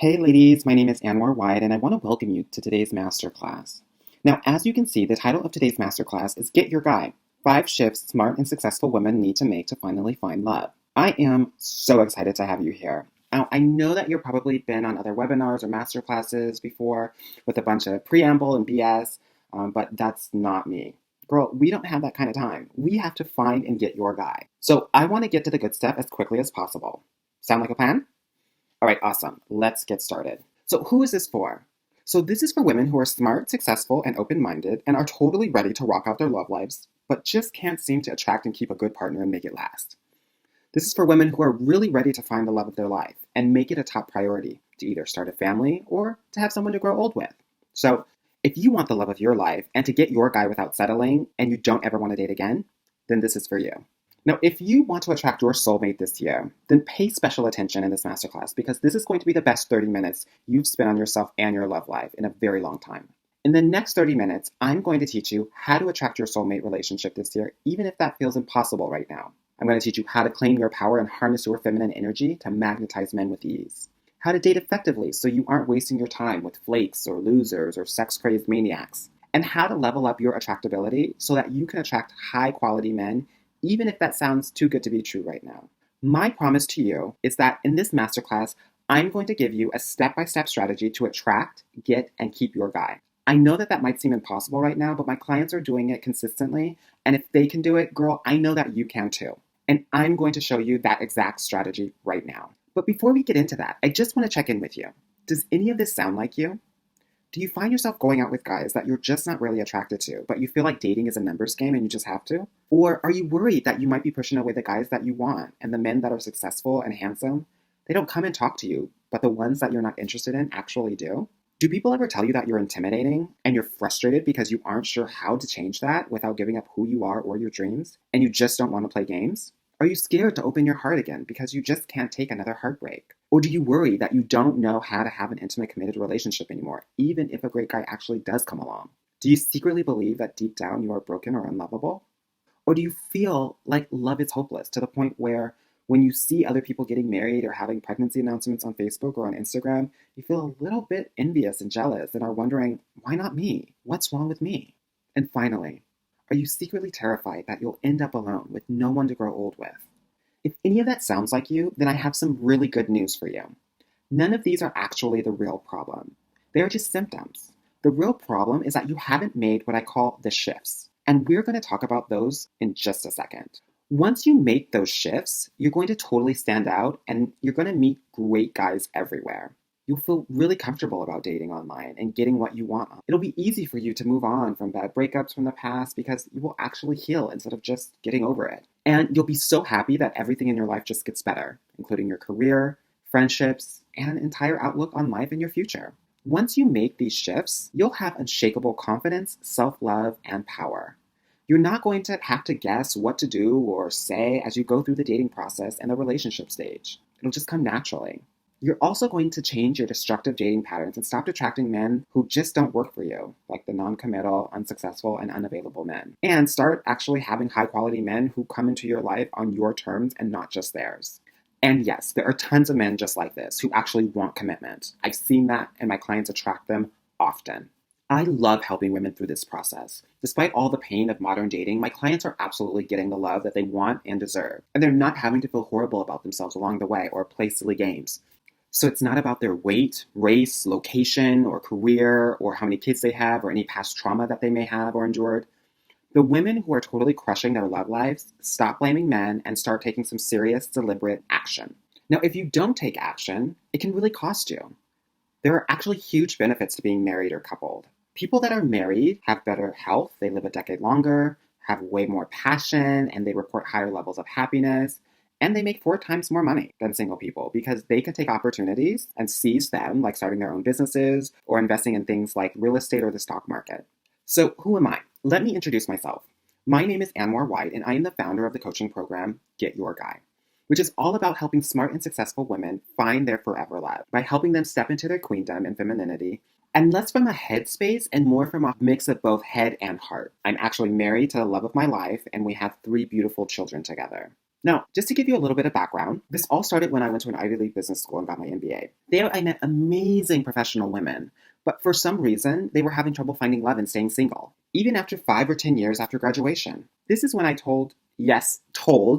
Hey ladies, my name is Anwar Wyatt and I want to welcome you to today's masterclass. Now, as you can see, the title of today's masterclass is Get Your Guy, 5 Shifts Smart and Successful Women Need to Make to Finally Find Love. I am so excited to have you here. Now, I know that you've probably been on other webinars or masterclasses before with a bunch of preamble and BS, but that's not me. Girl, we don't have that kind of time. We have to find and get your guy. So I want to get to the good stuff as quickly as possible. Sound like a plan? All right, awesome. Let's get started. So who is this for? So this is for women who are smart, successful, and open-minded and are totally ready to rock out their love lives, but just can't seem to attract and keep a good partner and make it last. This is for women who are really ready to find the love of their life and make it a top priority to either start a family or to have someone to grow old with. So if you want the love of your life and to get your guy without settling and you don't ever want to date again, then this is for you. Now, if you want to attract your soulmate this year, then pay special attention in this masterclass because this is going to be the best 30 minutes you've spent on yourself and your love life in a very long time. In the next 30 minutes, I'm going to teach you how to attract your soulmate relationship this year, even if that feels impossible right now. I'm going to teach you how to claim your power and harness your feminine energy to magnetize men with ease. How to date effectively so you aren't wasting your time with flakes or losers or sex-crazed maniacs. And how to level up your attractability so that you can attract high-quality men even if that sounds too good to be true right now. My promise to you is that in this masterclass, I'm going to give you a step-by-step strategy to attract, get, and keep your guy. I know that that might seem impossible right now, but my clients are doing it consistently, and if they can do it, girl, I know that you can too. And I'm going to show you that exact strategy right now. But before we get into that, I just want to check in with you. Does any of this sound like you? Do you find yourself going out with guys that you're just not really attracted to, but you feel like dating is a numbers game and you just have to? Or are you worried that you might be pushing away the guys that you want and the men that are successful and handsome? They don't come and talk to you, but the ones that you're not interested in actually do? Do people ever tell you that you're intimidating and you're frustrated because you aren't sure how to change that without giving up who you are or your dreams and you just don't want to play games? Are you scared to open your heart again because you just can't take another heartbreak? Or do you worry that you don't know how to have an intimate, committed relationship anymore, even if a great guy actually does come along? Do you secretly believe that deep down you are broken or unlovable? Or do you feel like love is hopeless to the point where when you see other people getting married or having pregnancy announcements on Facebook or on Instagram, you feel a little bit envious and jealous and are wondering, why not me? What's wrong with me? And finally, are you secretly terrified that you'll end up alone with no one to grow old with? If any of that sounds like you, then I have some really good news for you. None of these are actually the real problem. They are just symptoms. The real problem is that you haven't made what I call the shifts. And we're going to talk about those in just a second. Once you make those shifts, you're going to totally stand out and you're going to meet great guys everywhere. You'll feel really comfortable about dating online and getting what you want. It'll be easy for you to move on from bad breakups from the past because you will actually heal instead of just getting over it. And you'll be so happy that everything in your life just gets better, including your career, friendships, and an entire outlook on life and your future. Once you make these shifts, you'll have unshakable confidence, self-love, and power. You're not going to have to guess what to do or say as you go through the dating process and the relationship stage. It'll just come naturally. You're also going to change your destructive dating patterns and stop attracting men who just don't work for you, like the non-committal, unsuccessful, and unavailable men. And start actually having high-quality men who come into your life on your terms and not just theirs. And yes, there are tons of men just like this who actually want commitment. I've seen that, and my clients attract them often. I love helping women through this process. Despite all the pain of modern dating, my clients are absolutely getting the love that they want and deserve. And they're not having to feel horrible about themselves along the way or play silly games. So it's not about their weight, race, location, or career, or how many kids they have, or any past trauma that they may have or endured. The women who are totally crushing their love lives stop blaming men and start taking some serious, deliberate action. Now, if you don't take action, it can really cost you. There are actually huge benefits to being married or coupled. People that are married have better health, they live a decade longer, have way more passion, and they report higher levels of happiness. And they make 4 times more money than single people because they can take opportunities and seize them, like starting their own businesses or investing in things like real estate or the stock market. So who am I? Let me introduce myself. My name is Anwar White, and I am the founder of the coaching program, Get Your Guy, which is all about helping smart and successful women find their forever love by helping them step into their queendom and femininity, and less from a head space and more from a mix of both head and heart. I'm actually married to the love of my life, and we have 3 beautiful children together. Now, just to give you a little bit of background, this all started when I went to an Ivy League business school and got my MBA. There, I met amazing professional women, but for some reason, they were having trouble finding love and staying single, even after 5 or 10 years after graduation. This is when I told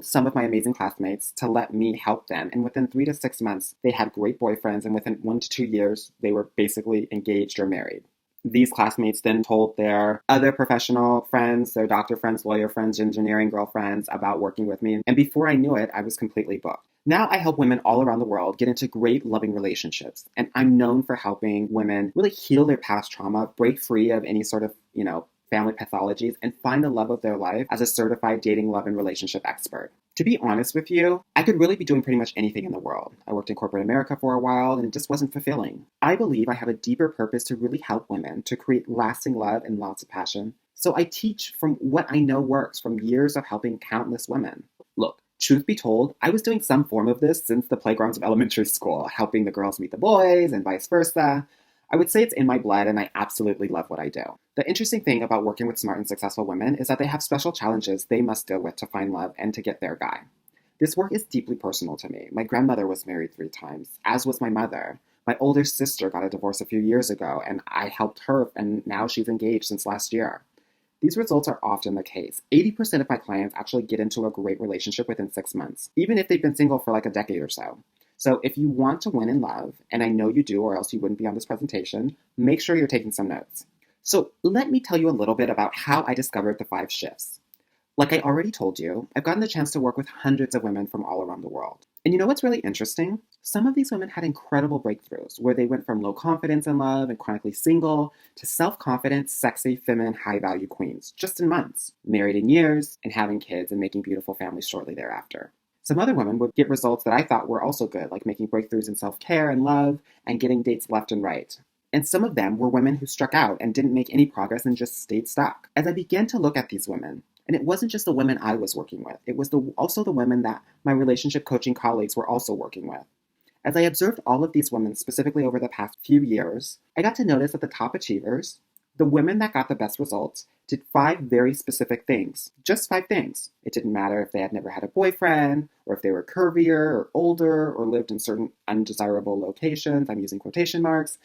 some of my amazing classmates to let me help them. And within 3 to 6 months, they had great boyfriends. And within 1 to 2 years, they were basically engaged or married. These classmates then told their other professional friends, their doctor friends, lawyer friends, engineering girlfriends about working with me. And before I knew it, I was completely booked. Now I help women all around the world get into great, loving relationships. And I'm known for helping women really heal their past trauma, break free of any sort of, family pathologies, and find the love of their life as a certified dating, love, and relationship expert. To be honest with you, I could really be doing pretty much anything in the world. I worked in corporate America for a while, and it just wasn't fulfilling. I believe I have a deeper purpose to really help women to create lasting love and lots of passion. So I teach from what I know works from years of helping countless women. Look, truth be told, I was doing some form of this since the playgrounds of elementary school, helping the girls meet the boys and vice versa. I would say it's in my blood, and I absolutely love what I do. The interesting thing about working with smart and successful women is that they have special challenges they must deal with to find love and to get their guy. This work is deeply personal to me. My grandmother was married 3 times, as was my mother. My older sister got a divorce a few years ago, and I helped her, and now she's engaged since last year. These results are often the case. 80% of my clients actually get into a great relationship within 6 months, even if they've been single for like a decade or so. So if you want to win in love, and I know you do or else you wouldn't be on this presentation, make sure you're taking some notes. So let me tell you a little bit about how I discovered the 5 shifts. Like I already told you, I've gotten the chance to work with hundreds of women from all around the world. And you know what's really interesting? Some of these women had incredible breakthroughs where they went from low confidence in love and chronically single to self-confident, sexy, feminine, high-value queens just in months, married in years, and having kids and making beautiful families shortly thereafter. Some other women would get results that I thought were also good, like making breakthroughs in self-care and love and getting dates left and right. And some of them were women who struck out and didn't make any progress and just stayed stuck. As I began to look at these women, and it wasn't just the women I was working with, it was also the women that my relationship coaching colleagues were also working with. As I observed all of these women, specifically over the past few years, I got to notice that the top achievers, the women that got the best results, did 5 very specific things. Just 5 things. It didn't matter if they had never had a boyfriend, or if they were curvier or older, or lived in certain undesirable locations. I'm using quotation marks.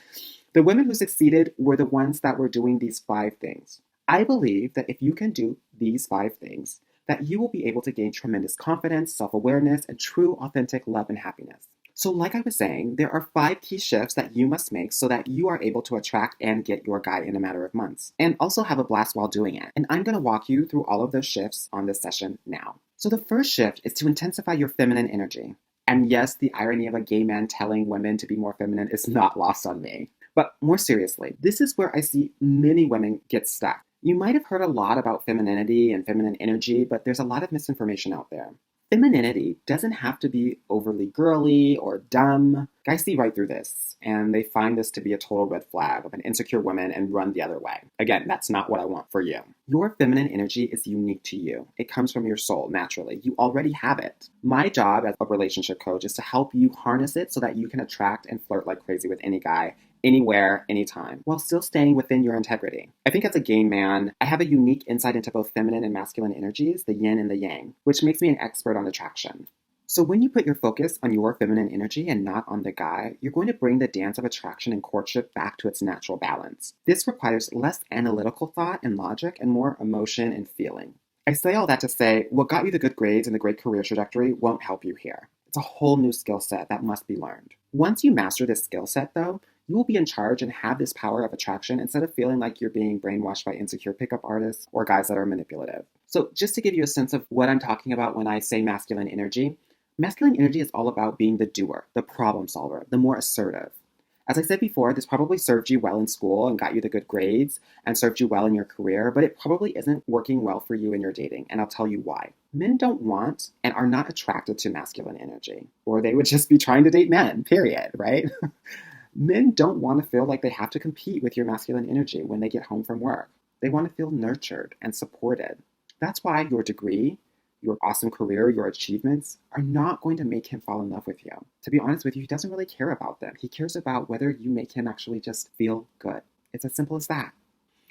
The women who succeeded were the ones that were doing these 5 things. I believe that if you can do these 5 things, that you will be able to gain tremendous confidence, self-awareness, and true, authentic love and happiness. So like I was saying, there are 5 key shifts that you must make so that you are able to attract and get your guy in a matter of months, and also have a blast while doing it. And I'm going to walk you through all of those shifts on this session now. So the first shift is to intensify your feminine energy. And yes, the irony of a gay man telling women to be more feminine is not lost on me. But more seriously, this is where I see many women get stuck. You might have heard a lot about femininity and feminine energy, but there's a lot of misinformation out there. Femininity doesn't have to be overly girly or dumb. Guys see right through this, and they find this to be a total red flag of an insecure woman and run the other way. Again, that's not what I want for you. Your feminine energy is unique to you. It comes from your soul, naturally. You already have it. My job as a relationship coach is to help you harness it so that you can attract and flirt like crazy with any guy, anywhere, anytime, while still staying within your integrity. I think as a gay man, I have a unique insight into both feminine and masculine energies, the yin and the yang, which makes me an expert on attraction. So when you put your focus on your feminine energy and not on the guy, you're going to bring the dance of attraction and courtship back to its natural balance. This requires less analytical thought and logic and more emotion and feeling. I say all that to say, what got you the good grades and the great career trajectory won't help you here. It's a whole new skill set that must be learned. Once you master this skill set, though, you will be in charge and have this power of attraction instead of feeling like you're being brainwashed by insecure pickup artists or guys that are manipulative. So just to give you a sense of what I'm talking about when I say masculine energy is all about being the doer, the problem solver, the more assertive. As I said before, this probably served you well in school and got you the good grades and served you well in your career, but it probably isn't working well for you in your dating, and I'll tell you why. Men don't want and are not attracted to masculine energy, or they would just be trying to date men, period, right? Men don't want to feel like they have to compete with your masculine energy when they get home from work. They want to feel nurtured and supported. That's why your degree, your awesome career, your achievements are not going to make him fall in love with you. To be honest with you, he doesn't really care about them. He cares about whether you make him actually just feel good. It's as simple as that.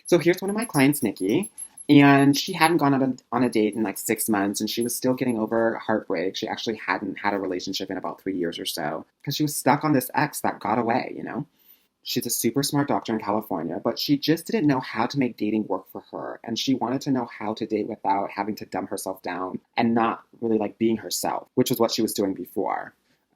So here's one of my clients, Nikki, And she hadn't gone on a date in like 6 months, and she was still getting over heartbreak. She actually hadn't had a relationship in about 3 years or so because she was stuck on this ex that got away, you know? She's a super smart doctor in California, but she just didn't know how to make dating work for her. And she wanted to know how to date without having to dumb herself down and not really like being herself, which was what she was doing before.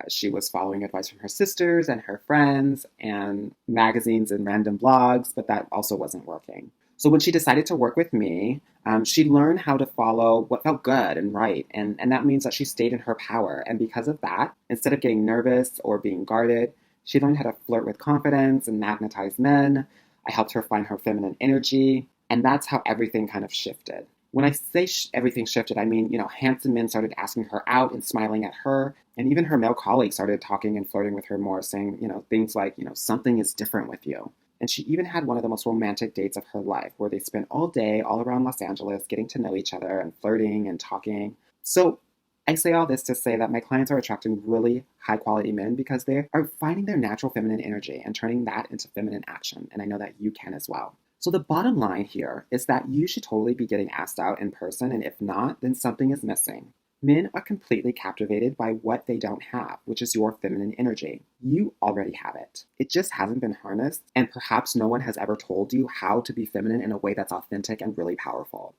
She was following advice from her sisters and her friends and magazines and random blogs, but that also wasn't working. So when she decided to work with me, she learned how to follow what felt good and right. And that means that she stayed in her power. And because of that, instead of getting nervous or being guarded, she learned how to flirt with confidence and magnetize men. I helped her find her feminine energy. And that's how everything kind of shifted. When I say everything shifted, I mean, handsome men started asking her out and smiling at her. And even her male colleagues started talking and flirting with her more, saying, things like, something is different with you. And she even had one of the most romantic dates of her life, where they spent all day all around Los Angeles getting to know each other and flirting and talking. So I say all this to say that my clients are attracting really high quality men because they are finding their natural feminine energy and turning that into feminine action. And I know that you can as well. So the bottom line here is that you should totally be getting asked out in person. And if not, then something is missing. Men are completely captivated by what they don't have, which is your feminine energy. You already have it. It just hasn't been harnessed, and perhaps no one has ever told you how to be feminine in a way that's authentic and really powerful.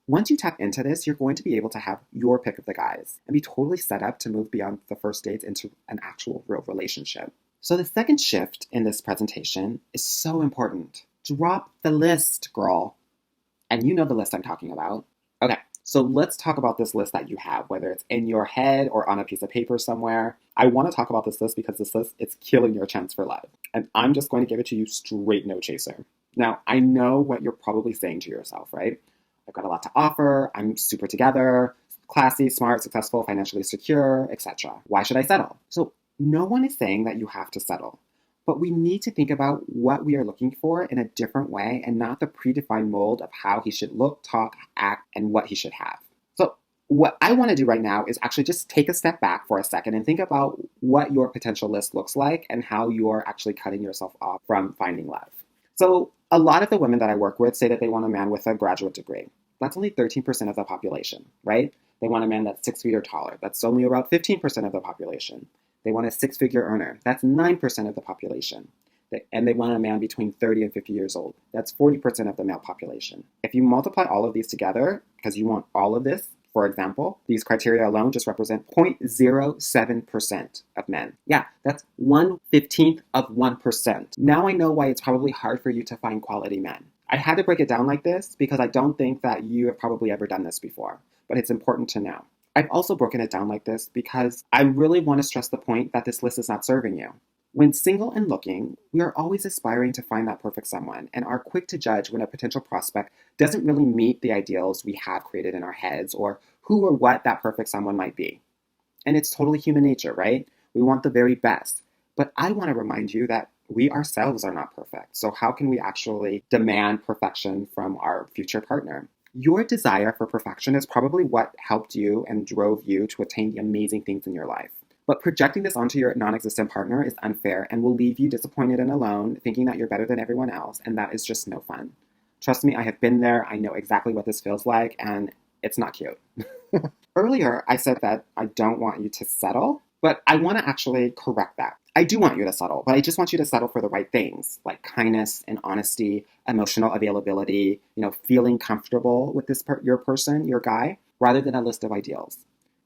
Once you tap into this, you're going to be able to have your pick of the guys and be totally set up to move beyond the first dates into an actual real relationship. So the second shift in this presentation is so important. Drop the list, girl. And you know the list I'm talking about. Okay. So let's talk about this list that you have, whether it's in your head or on a piece of paper somewhere. I want to talk about this list because this list is killing your chance for love. And I'm just going to give it to you straight, no chaser. Now, I know what you're probably saying to yourself, right? I've got a lot to offer. I'm super together, classy, smart, successful, financially secure, etc. Why should I settle? So no one is saying that you have to settle. But we need to think about what we are looking for in a different way and not the predefined mold of how he should look, talk, act, and what he should have. So what I want to do right now is actually just take a step back for a second and think about what your potential list looks like and how you're actually cutting yourself off from finding love. So a lot of the women that I work with say that they want a man with a graduate degree. That's only 13% of the population, right? They want a man that's 6 feet or taller. That's only about 15% of the population. They want a six-figure earner. That's 9% of the population. And they want a man between 30 and 50 years old. That's 40% of the male population. If you multiply all of these together, because you want all of this, for example, these criteria alone just represent 0.07% of men. Yeah, that's 1/15th of 1%. Now I know why it's probably hard for you to find quality men. I had to break it down like this because I don't think that you have probably ever done this before, but it's important to know. I've also broken it down like this because I really want to stress the point that this list is not serving you. When single and looking, we are always aspiring to find that perfect someone and are quick to judge when a potential prospect doesn't really meet the ideals we have created in our heads or who or what that perfect someone might be. And it's totally human nature, right? We want the very best. But I want to remind you that we ourselves are not perfect. So how can we actually demand perfection from our future partner? Your desire for perfection is probably what helped you and drove you to attain the amazing things in your life. But projecting this onto your non-existent partner is unfair and will leave you disappointed and alone, thinking that you're better than everyone else, and that is just no fun. Trust me, I have been there. I know exactly what this feels like, and it's not cute. Earlier, I said that I don't want you to settle, but I want to actually correct that. I do want you to settle, but I just want you to settle for the right things, like kindness and honesty, emotional availability, feeling comfortable with your person, your guy, rather than a list of ideals.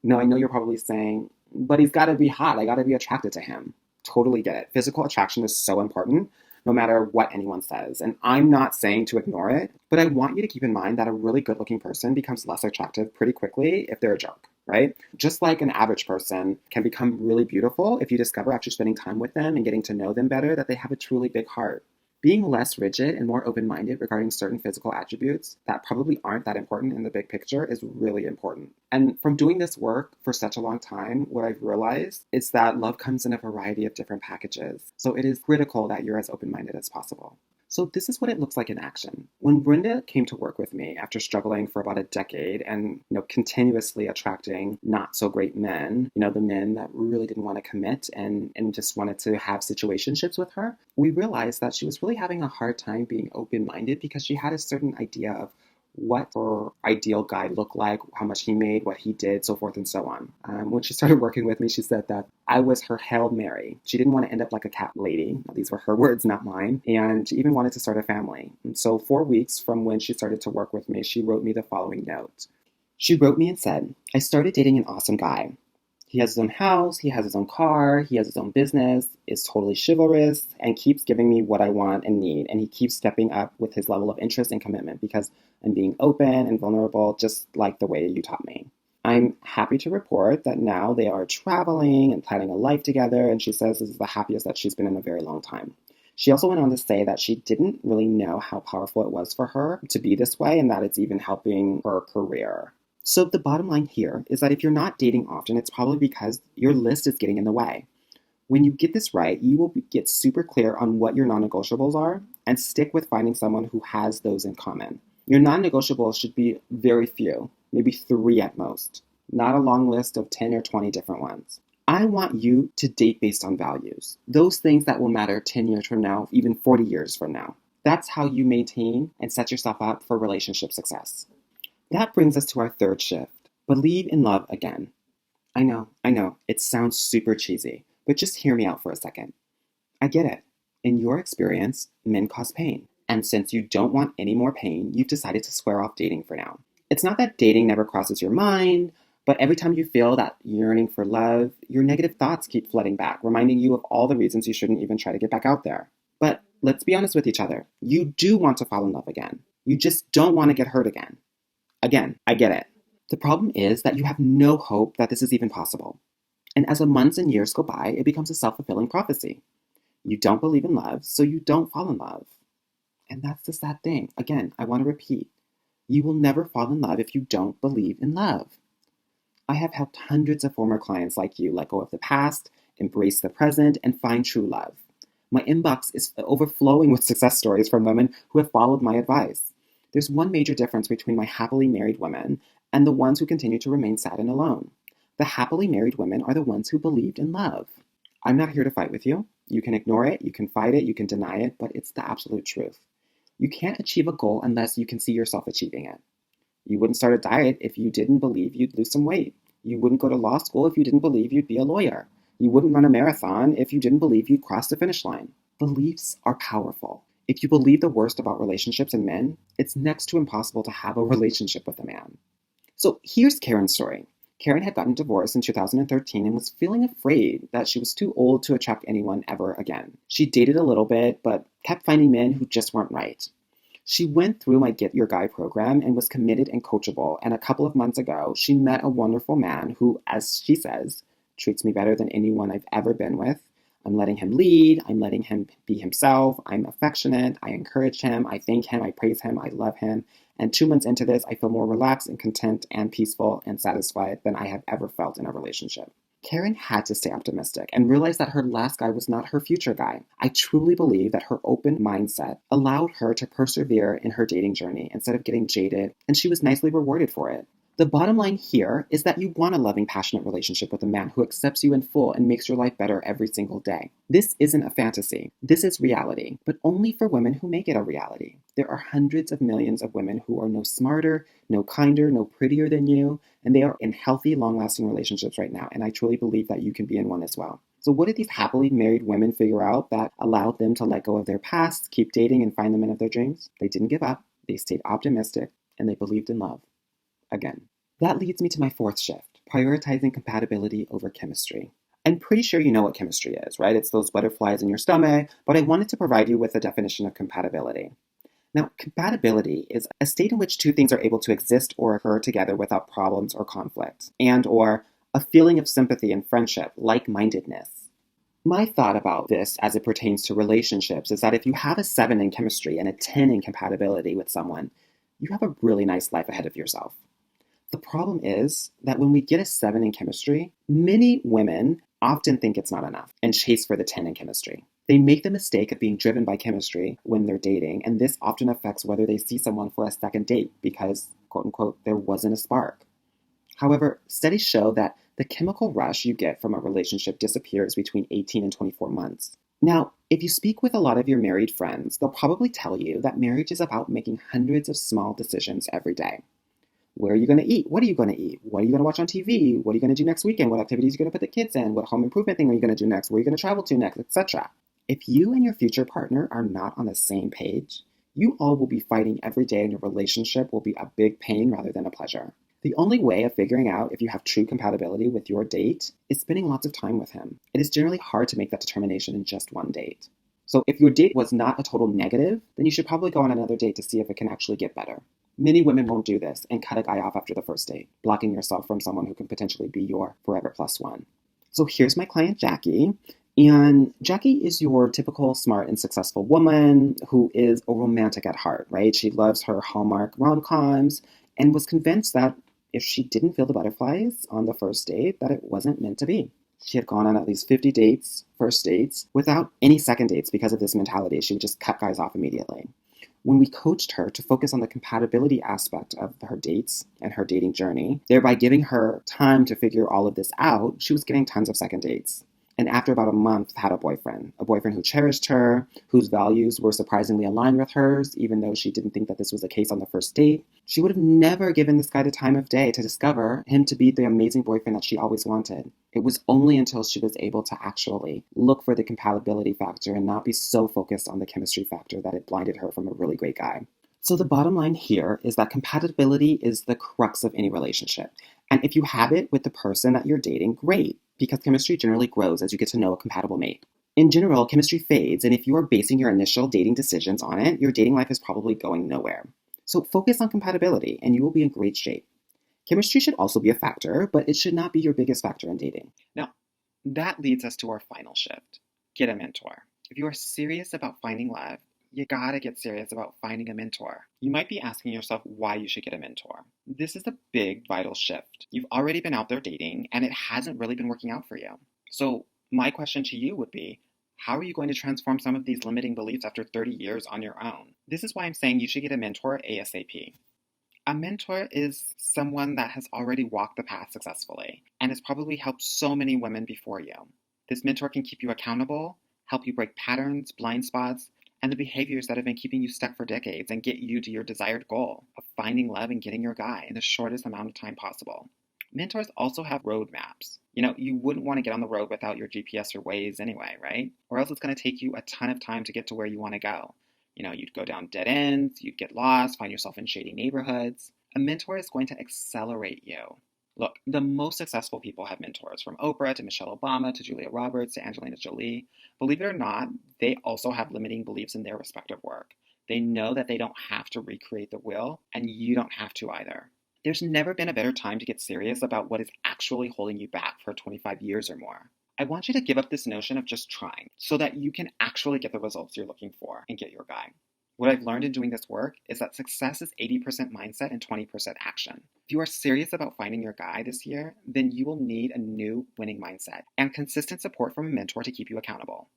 Now, I know you're probably saying, but he's got to be hot. I got to be attracted to him. Totally get it. Physical attraction is so important, no matter what anyone says. And I'm not saying to ignore it, but I want you to keep in mind that a really good-looking person becomes less attractive pretty quickly if they're a jerk, right? Just like an average person can become really beautiful if you discover after spending time with them and getting to know them better that they have a truly big heart. Being less rigid and more open-minded regarding certain physical attributes that probably aren't that important in the big picture is really important. And from doing this work for such a long time, what I've realized is that love comes in a variety of different packages. So it is critical that you're as open-minded as possible. So this is what it looks like in action. When Brenda came to work with me after struggling for about a decade and continuously attracting not so great men, the men that really didn't want to commit and just wanted to have situationships with her, we realized that she was really having a hard time being open-minded because she had a certain idea of what her ideal guy looked like, how much he made, what he did, so forth and so on. When she started working with me, she said that I was her Hail Mary. She didn't want to end up like a cat lady. Now, these were her words, not mine. And she even wanted to start a family. And so 4 weeks from when she started to work with me, she wrote me the following note. She wrote me and said, I started dating an awesome guy. He has his own house, he has his own car, he has his own business, is totally chivalrous, and keeps giving me what I want and need. And he keeps stepping up with his level of interest and commitment because I'm being open and vulnerable, just like the way you taught me. I'm happy to report that now they are traveling and planning a life together, and she says this is the happiest that she's been in a very long time. She also went on to say that she didn't really know how powerful it was for her to be this way and that it's even helping her career. So the bottom line here is that if you're not dating often, it's probably because your list is getting in the way. When you get this right, you will get super clear on what your non-negotiables are and stick with finding someone who has those in common. Your non-negotiables should be very few, maybe 3 at most, not a long list of 10 or 20 different ones. I want you to date based on values, those things that will matter 10 years from now, even 40 years from now. That's how you maintain and set yourself up for relationship success. That brings us to our third shift. Believe in love again. I know, it sounds super cheesy, but just hear me out for a second. I get it. In your experience, men cause pain. And since you don't want any more pain, you've decided to square off dating for now. It's not that dating never crosses your mind, but every time you feel that yearning for love, your negative thoughts keep flooding back, reminding you of all the reasons you shouldn't even try to get back out there. But let's be honest with each other. You do want to fall in love again. You just don't want to get hurt again. Again, I get it. The problem is that you have no hope that this is even possible. And as the months and years go by, it becomes a self-fulfilling prophecy. You don't believe in love, so you don't fall in love. And that's the sad thing. Again, I want to repeat. You will never fall in love if you don't believe in love. I have helped hundreds of former clients like you let go of the past, embrace the present, and find true love. My inbox is overflowing with success stories from women who have followed my advice. There's one major difference between my happily married women and the ones who continue to remain sad and alone. The happily married women are the ones who believed in love. I'm not here to fight with you. You can ignore it, you can fight it, you can deny it, but it's the absolute truth. You can't achieve a goal unless you can see yourself achieving it. You wouldn't start a diet if you didn't believe you'd lose some weight. You wouldn't go to law school if you didn't believe you'd be a lawyer. You wouldn't run a marathon if you didn't believe you'd cross the finish line. Beliefs are powerful. If you believe the worst about relationships and men, it's next to impossible to have a relationship with a man. So here's Karen's story. Karen had gotten divorced in 2013 and was feeling afraid that she was too old to attract anyone ever again. She dated a little bit, but kept finding men who just weren't right. She went through my Get Your Guy program and was committed and coachable, and a couple of months ago, she met a wonderful man who, as she says, treats me better than anyone I've ever been with. I'm letting him lead, I'm letting him be himself, I'm affectionate, I encourage him, I thank him, I praise him, I love him. And 2 months into this, I feel more relaxed and content and peaceful and satisfied than I have ever felt in a relationship. Karen had to stay optimistic and realize that her last guy was not her future guy. I truly believe that her open mindset allowed her to persevere in her dating journey instead of getting jaded, and she was nicely rewarded for it. The bottom line here is that you want a loving, passionate relationship with a man who accepts you in full and makes your life better every single day. This isn't a fantasy. This is reality, but only for women who make it a reality. There are hundreds of millions of women who are no smarter, no kinder, no prettier than you, and they are in healthy, long-lasting relationships right now, and I truly believe that you can be in one as well. So what did these happily married women figure out that allowed them to let go of their past, keep dating, and find the men of their dreams? They didn't give up, they stayed optimistic, and they believed in love. Again. That leads me to my fourth shift, prioritizing compatibility over chemistry. I'm pretty sure you know what chemistry is, right? It's those butterflies in your stomach, but I wanted to provide you with a definition of compatibility. Now, compatibility is a state in which two things are able to exist or occur together without problems or conflict, and or a feeling of sympathy and friendship, like-mindedness. My thought about this as it pertains to relationships is that if you have a 7 in chemistry and a 10 in compatibility with someone, you have a really nice life ahead of yourself. The problem is that when we get a 7 in chemistry, many women often think it's not enough and chase for the 10 in chemistry. They make the mistake of being driven by chemistry when they're dating, and this often affects whether they see someone for a second date because, quote unquote, there wasn't a spark. However, studies show that the chemical rush you get from a relationship disappears between 18 and 24 months. Now, if you speak with a lot of your married friends, they'll probably tell you that marriage is about making hundreds of small decisions every day. Where are you going to eat? What are you going to eat? What are you going to watch on TV? What are you going to do next weekend? What activities are you going to put the kids in? What home improvement thing are you going to do next? Where are you going to travel to next, etc.? If you and your future partner are not on the same page, you all will be fighting every day and your relationship will be a big pain rather than a pleasure. The only way of figuring out if you have true compatibility with your date is spending lots of time with him. It is generally hard to make that determination in just one date. So if your date was not a total negative, then you should probably go on another date to see if it can actually get better. Many women won't do this and cut a guy off after the first date, blocking yourself from someone who can potentially be your forever plus one. So here's my client, Jackie. And Jackie is your typical smart and successful woman who is a romantic at heart, right? She loves her Hallmark rom-coms and was convinced that if she didn't feel the butterflies on the first date, that it wasn't meant to be. She had gone on at least 50 dates, first dates, without any second dates because of this mentality. She would just cut guys off immediately. When we coached her to focus on the compatibility aspect of her dates and her dating journey, thereby giving her time to figure all of this out, she was getting tons of second dates. And after about a month, had a boyfriend who cherished her, whose values were surprisingly aligned with hers, even though she didn't think that this was the case on the first date. She would have never given this guy the time of day to discover him to be the amazing boyfriend that she always wanted. It was only until she was able to actually look for the compatibility factor and not be so focused on the chemistry factor that it blinded her from a really great guy. So the bottom line here is that compatibility is the crux of any relationship. And if you have it with the person that you're dating, great, because chemistry generally grows as you get to know a compatible mate. In general, chemistry fades, and if you are basing your initial dating decisions on it, your dating life is probably going nowhere. So focus on compatibility, and you will be in great shape. Chemistry should also be a factor, but it should not be your biggest factor in dating. Now, that leads us to our final shift. Get a mentor. If you are serious about finding love, you gotta get serious about finding a mentor. You might be asking yourself why you should get a mentor. This is a big, vital shift. You've already been out there dating, and it hasn't really been working out for you. So my question to you would be, how are you going to transform some of these limiting beliefs after 30 years on your own? This is why I'm saying you should get a mentor ASAP. A mentor is someone that has already walked the path successfully and has probably helped so many women before you. This mentor can keep you accountable, help you break patterns, blind spots, and the behaviors that have been keeping you stuck for decades and get you to your desired goal of finding love and getting your guy in the shortest amount of time possible. Mentors also have roadmaps. You wouldn't want to get on the road without your GPS or Waze anyway, right? Or else it's going to take you a ton of time to get to where you want to go. You'd go down dead ends, you'd get lost, find yourself in shady neighborhoods. A mentor is going to accelerate you. Look, the most successful people have mentors, from Oprah to Michelle Obama to Julia Roberts to Angelina Jolie. Believe it or not, they also have limiting beliefs in their respective work. They know that they don't have to recreate the wheel, and you don't have to either. There's never been a better time to get serious about what is actually holding you back for 25 years or more. I want you to give up this notion of just trying so that you can actually get the results you're looking for and get your guy. What I've learned in doing this work is that success is 80% mindset and 20% action. If you are serious about finding your guy this year, then you will need a new winning mindset and consistent support from a mentor to keep you accountable.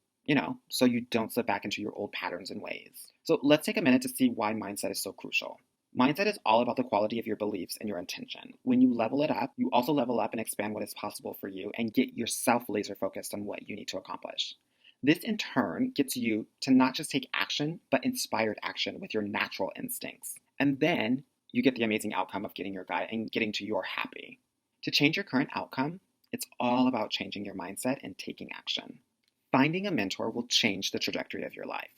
So you don't slip back into your old patterns and ways. So let's take a minute to see why mindset is so crucial. Mindset is all about the quality of your beliefs and your intention. When you level it up, you also level up and expand what is possible for you and get yourself laser focused on what you need to accomplish. This in turn gets you to not just take action, but inspired action with your natural instincts. And then you get the amazing outcome of getting your guy and getting to your happy. To change your current outcome, it's all about changing your mindset and taking action. Finding a mentor will change the trajectory of your life.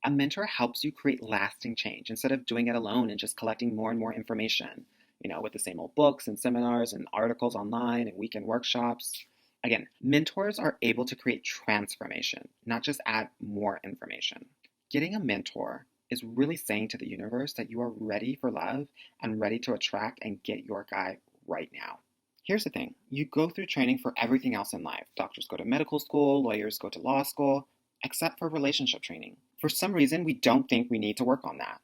A mentor helps you create lasting change instead of doing it alone and just collecting more and more information, with the same old books and seminars and articles online and weekend workshops. Again, mentors are able to create transformation, not just add more information. Getting a mentor is really saying to the universe that you are ready for love and ready to attract and get your guy right now. Here's the thing. You go through training for everything else in life. Doctors go to medical school, lawyers go to law school, except for relationship training. For some reason, we don't think we need to work on that.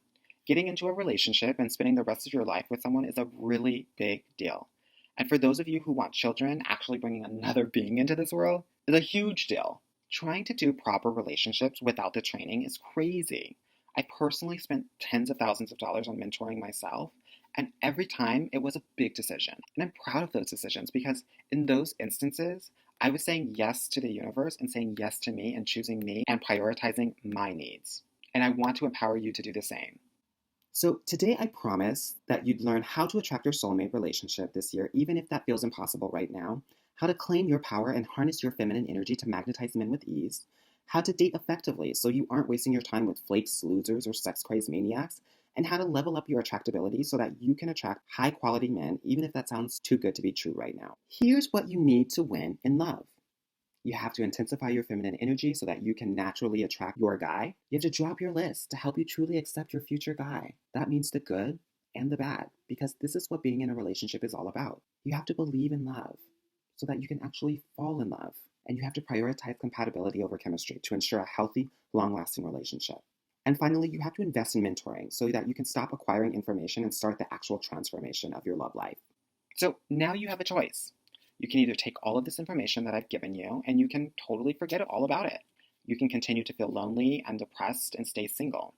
Getting into a relationship and spending the rest of your life with someone is a really big deal. And for those of you who want children, actually bringing another being into this world is a huge deal. Trying to do proper relationships without the training is crazy. I personally spent tens of thousands of dollars on mentoring myself, and every time it was a big decision. And I'm proud of those decisions because in those instances, I was saying yes to the universe and saying yes to me and choosing me and prioritizing my needs. And I want to empower you to do the same. So today I promise that you'd learn how to attract your soulmate relationship this year, even if that feels impossible right now, how to claim your power and harness your feminine energy to magnetize men with ease, how to date effectively so you aren't wasting your time with flakes, losers, or sex-crazed maniacs, and how to level up your attractability so that you can attract high-quality men, even if that sounds too good to be true right now. Here's what you need to win in love. You have to intensify your feminine energy so that you can naturally attract your guy. You have to drop your list to help you truly accept your future guy. That means the good and the bad, because this is what being in a relationship is all about. You have to believe in love so that you can actually fall in love. And you have to prioritize compatibility over chemistry to ensure a healthy, long-lasting relationship. And finally, you have to invest in mentoring so that you can stop acquiring information and start the actual transformation of your love life. So now you have a choice. You can either take all of this information that I've given you and you can totally forget all about it. You can continue to feel lonely and depressed and stay single.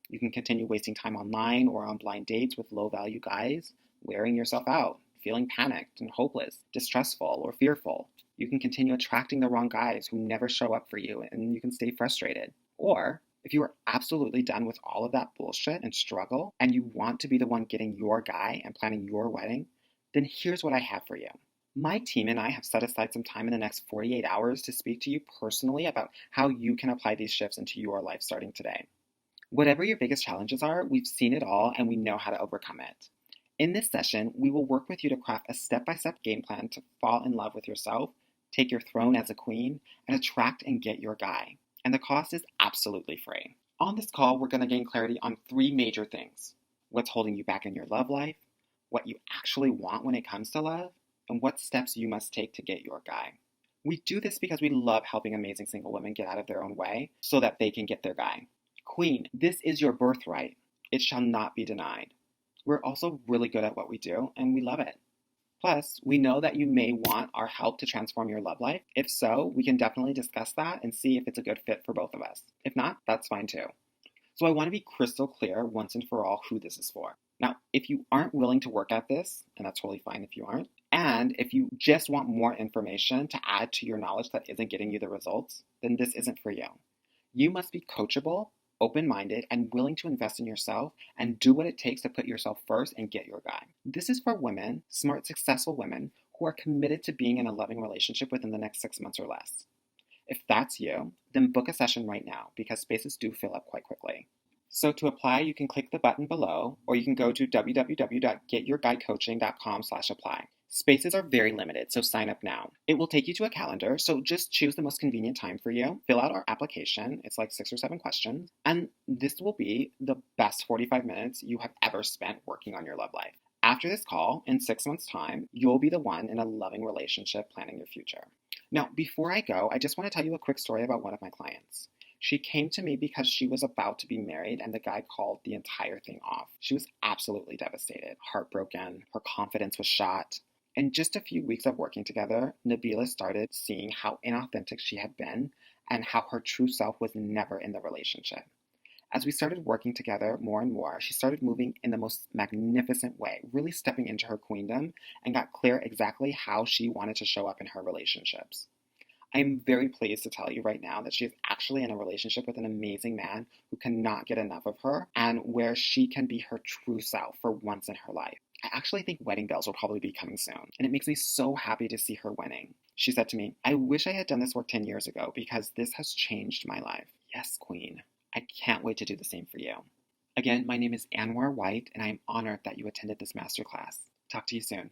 You can continue wasting time online or on blind dates with low-value guys, wearing yourself out, feeling panicked and hopeless, distrustful, or fearful. You can continue attracting the wrong guys who never show up for you and you can stay frustrated. Or if you are absolutely done with all of that bullshit and struggle and you want to be the one getting your guy and planning your wedding, then here's what I have for you. My team and I have set aside some time in the next 48 hours to speak to you personally about how you can apply these shifts into your life starting today. Whatever your biggest challenges are, we've seen it all and we know how to overcome it. In this session, we will work with you to craft a step-by-step game plan to fall in love with yourself, take your throne as a queen, and attract and get your guy. And the cost is absolutely free. On this call, we're going to gain clarity on 3 major things: what's holding you back in your love life, what you actually want when it comes to love, and what steps you must take to get your guy. We do this because we love helping amazing single women get out of their own way so that they can get their guy. Queen, this is your birthright. It shall not be denied. We're also really good at what we do, and we love it. Plus, we know that you may want our help to transform your love life. If so, we can definitely discuss that and see if it's a good fit for both of us. If not, that's fine too. So I want to be crystal clear once and for all who this is for. Now, if you aren't willing to work at this, and that's totally fine if you aren't, and if you just want more information to add to your knowledge that isn't getting you the results, then this isn't for you. You must be coachable, open-minded, and willing to invest in yourself and do what it takes to put yourself first and get your guy. This is for women, smart, successful women, who are committed to being in a loving relationship within the next 6 months or less. If that's you, then book a session right now because spaces do fill up quite quickly. So to apply, you can click the button below, or you can go to www.getyourguycoaching.com/apply. Spaces are very limited, so sign up now. It will take you to a calendar, so just choose the most convenient time for you. Fill out our application. It's like 6 or 7 questions. And this will be the best 45 minutes you have ever spent working on your love life. After this call, in 6 months' time, you'll be the one in a loving relationship planning your future. Now, before I go, I just want to tell you a quick story about one of my clients. She came to me because she was about to be married and the guy called the entire thing off. She was absolutely devastated, heartbroken, her confidence was shot. In just a few weeks of working together, Nabila started seeing how inauthentic she had been and how her true self was never in the relationship. As we started working together more and more, she started moving in the most magnificent way, really stepping into her queendom and got clear exactly how she wanted to show up in her relationships. I am very pleased to tell you right now that she is actually in a relationship with an amazing man who cannot get enough of her and where she can be her true self for once in her life. I actually think wedding bells will probably be coming soon, and it makes me so happy to see her winning. She said to me, "I wish I had done this work 10 years ago because this has changed my life." Yes, Queen. I can't wait to do the same for you. Again, my name is Anwar White, and I am honored that you attended this masterclass. Talk to you soon.